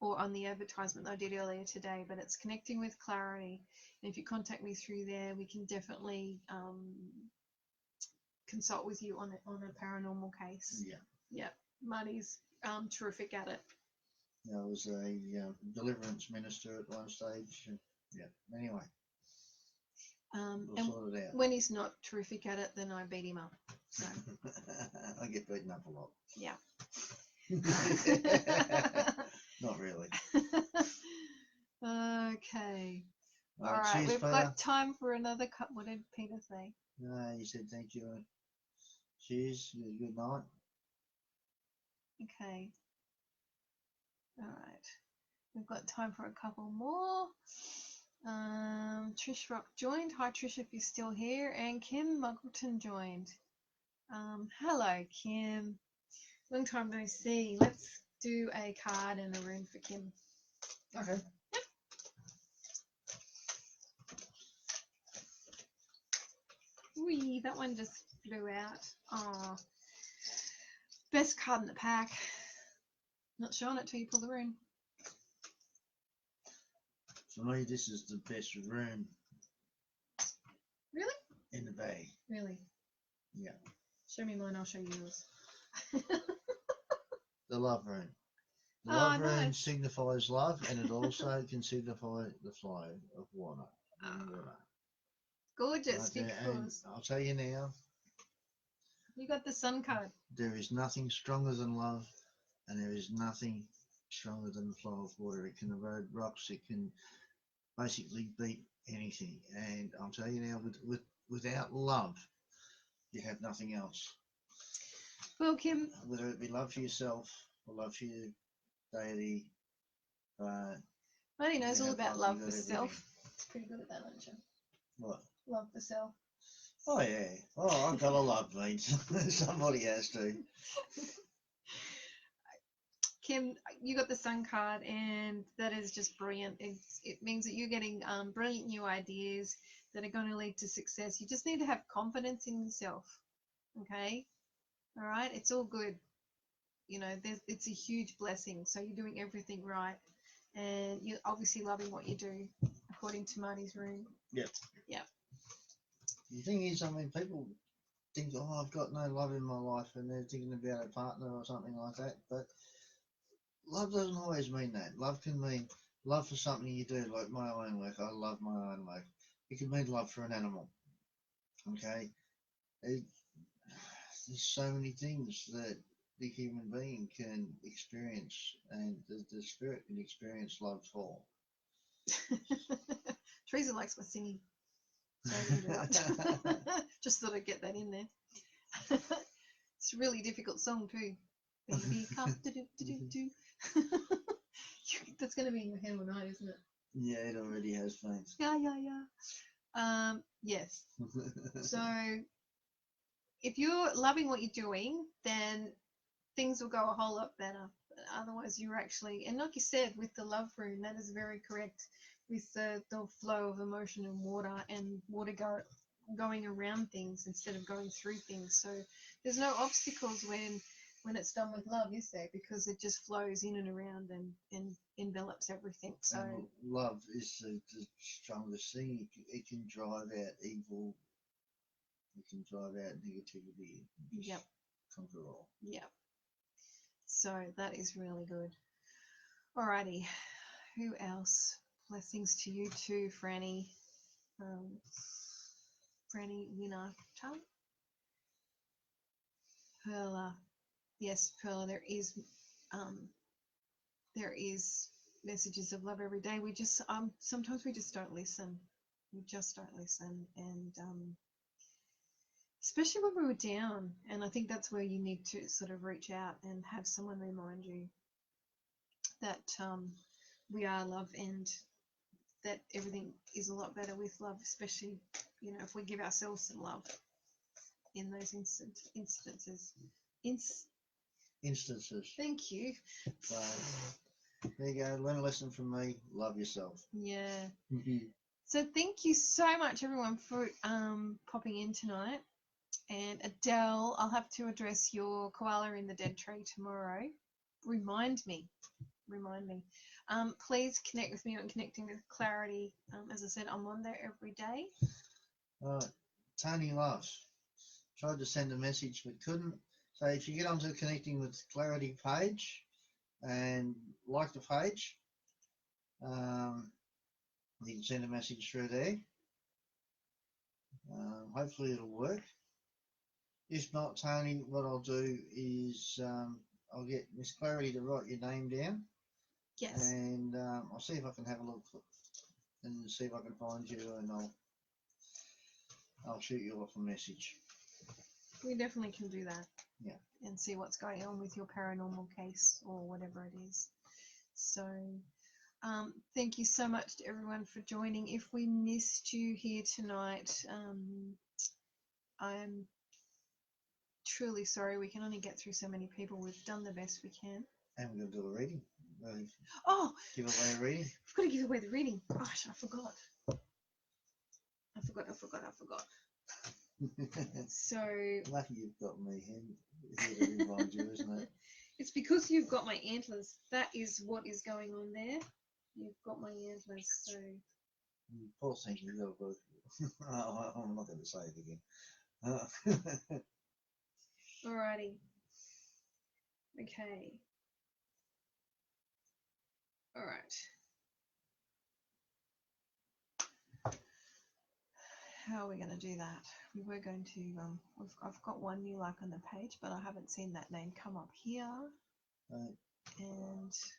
or on the advertisement I did earlier today, but it's Connecting with Clarity. And if you contact me through there, we can definitely consult with you on a paranormal case. Yeah. Marty's terrific at it. I was a deliverance minister at one stage. Anyway. We'll sort it out. When he's not terrific at it, then I beat him up. So. I get beaten up a lot. Yeah. Not really. Okay. All right. Cheers, We've Peter. got time for another cut. What did Peter say? He said thank you. Cheers. Good night. Okay. All right. We've got time for a couple more. Trish Rock joined. Hi, Trish, if you're still here. And Kim Muggleton joined. Hello, Kim. Long time no see. Let's do a card and a rune for Kim. Okay. Yep. Whee, that one just flew out. Oh, best card in the pack. Not showing it till you pull the rune. For me, this is the best rune. Really? In the bag. Really? Yeah. Show me mine, I'll show you yours. The love rune. The love rune nice. signifies love, and it also can signify the flow of water. Gorgeous, Right there, and because I'll tell you now, you got the sun card. there is nothing stronger than love, and there is nothing stronger than the flow of water. It can erode rocks. It can basically beat anything. And I'll tell you now, without love, you have nothing else. Well, Kim, Whether it be love for yourself or love for your deity, Marty knows you all have about love, love you for got self. everything. It's pretty good at that, aren't you? What? Love for self. Oh yeah. Oh, I've got to love me. Somebody has to. Kim, you got the sun card, and that is just brilliant. It means that you're getting brilliant new ideas that are going to lead to success. You just need to have confidence in yourself. Okay? All right? It's all good. You know, it's a huge blessing. So you're doing everything right, and you're obviously loving what you do, according to Marty's room. Yep. Yep. The thing is, I mean, people think, oh, I've got no love in my life, and they're thinking about a partner or something like that. But love doesn't always mean that. Love can mean love for something you do, like my own work. I love my own work. It can mean love for an animal. Okay? There's so many things that the human being can experience, and the spirit can experience love for. Teresa likes my singing. Sorry to interrupt. Just thought I'd get that in there. It's a really difficult song too. Baby cup, do. That's going to be in your head all night, isn't it? Yeah, it already has fans. Yeah. Yes. So if you're loving what you're doing, then things will go a whole lot better. Otherwise, you're actually, and like you said, with the love rune, that is very correct. With the flow of emotion and water going around things instead of going through things. So there's no obstacles when it's done with love, is there? Because it just flows in and around and envelops everything. So and love is the strongest thing. It can drive out evil. It can drive out negativity. Yep. Conquer all. Yep. So that is really good. Alrighty. Who else? Blessings to you too, Franny. Franny Winata. Perla. Yes, Perla, there is messages of love every day. We just sometimes we just don't listen. We just don't listen, and especially when we were down. And I think that's where you need to sort of reach out and have someone remind you that we are love and that everything is a lot better with love, especially, you know, if we give ourselves some love in those instances. Instances. Thank you. So there you go. Learn a lesson from me. Love yourself. Yeah. So thank you so much, everyone, for popping in tonight. And Adele, I'll have to address your koala in the dead tree tomorrow. Remind me. Please connect with me on Connecting with Clarity. As I said, I'm on there every day. Tony Loves tried to send a message but couldn't. So if you get onto the Connecting with Clarity page and like the page, you can send a message through there. Hopefully it'll work. If not, Tony, what I'll do is I'll get Miss Clarity to write your name down. Yes. And I'll see if I can have a look and see if I can find you, and I'll shoot you off a message. We definitely can do that. Yeah. And see what's going on with your paranormal case or whatever it is. So thank you so much to everyone for joining. If we missed you here tonight, I'm truly sorry. We can only get through so many people. We've done the best we can. And we're going to do a reading. Oh! Give away a reading. We've got to give away the reading. Gosh, I forgot. So lucky you've got me here to remind you, isn't it? It's because you've got my antlers. That is what is going on there. You've got my antlers, so. Poor thing, you've got to work. I'm not going to say it again. Alrighty. Okay. Alright. how are we going to do that? We're going to, I've got one new like on the page, but I haven't seen that name come up here. And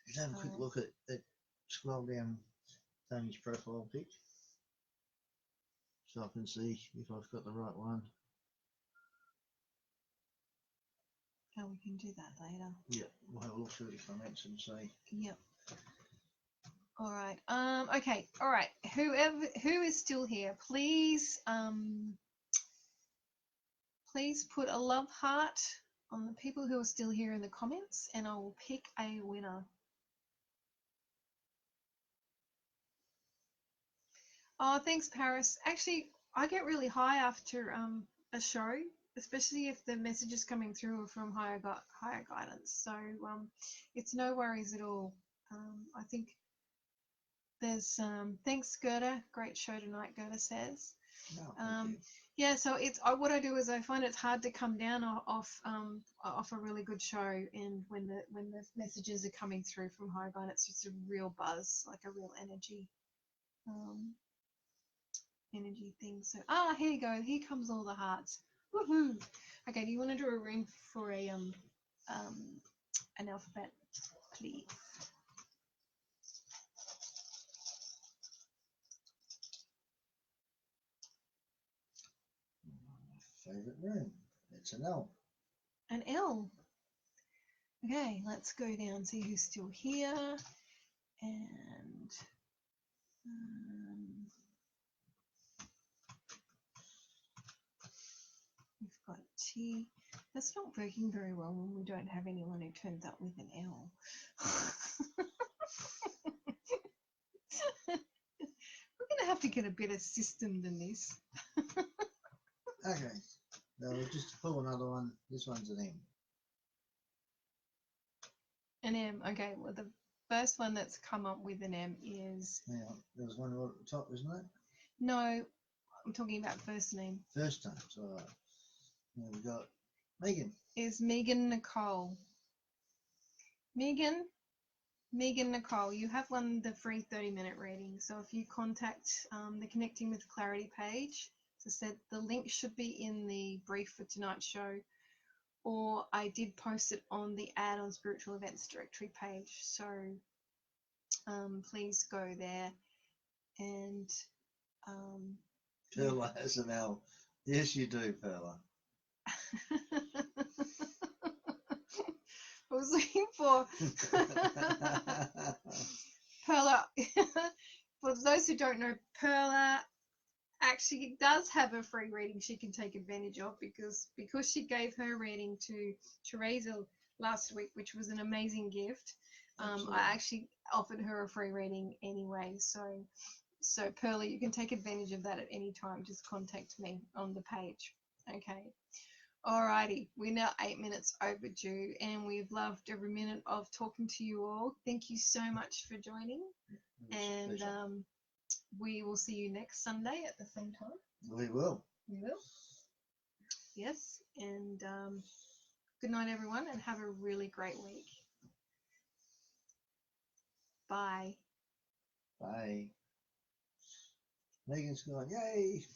Just have a quick look at scroll down Tony's profile pic, so I can see if I've got the right one. oh, we can do that later. Yeah, we'll have a look through the comments and see. Yep. All right. Okay. All right. Who is still here, please please put a love heart on the people who are still here in the comments, and I will pick a winner. Oh, thanks, Paris. Actually, I get really high after a show, especially if the messages coming through are from higher guidance. So it's no worries at all. I think there's thanks, Gerda. Great show tonight, Gerda says. No, thank you. Yeah, so it's what I do is I find it's hard to come down off a really good show, and when the messages are coming through from higher guidance, it's a real buzz, like a real energy thing. So here you go. Here comes all the hearts. Woohoo! Okay, do you want to do a ring for a an alphabet, please? Favorite room. It's an L. An L. Okay, let's go down, see who's still here, and we've got T. That's not working very well when we don't have anyone who turns up with an L. We're going to have to get a better system than this. Okay. No, we'll just pull another one. This one's an M. An M. Okay, well, the first one that's come up with an M is... Hang on. There was one right at the top, isn't it? No, I'm talking about first name. First time. So now we've got Megan. Is Megan Nicole. Megan Nicole, you have won the free 30-minute reading. So if you contact the Connecting with Clarity page, as I said, the link should be in the brief for tonight's show, or I did post it on the Add on Spiritual Events directory page. So please go there. And Perla has an L. Yes, you do, Perla. I was looking for Perla. For those who don't know, Perla actually does have a free reading she can take advantage of, because she gave her reading to Teresa last week, which was an amazing gift. I actually offered her a free reading anyway. So Perla, you can take advantage of that at any time. Just contact me on the page. Okay. Alrighty, we're now 8 minutes overdue, and we've loved every minute of talking to you all. Thank you so much for joining, and we will see you next Sunday at the same time. We will. We will. Yes, and good night, everyone, and have a really great week. Bye. Bye. Megan's gone, yay!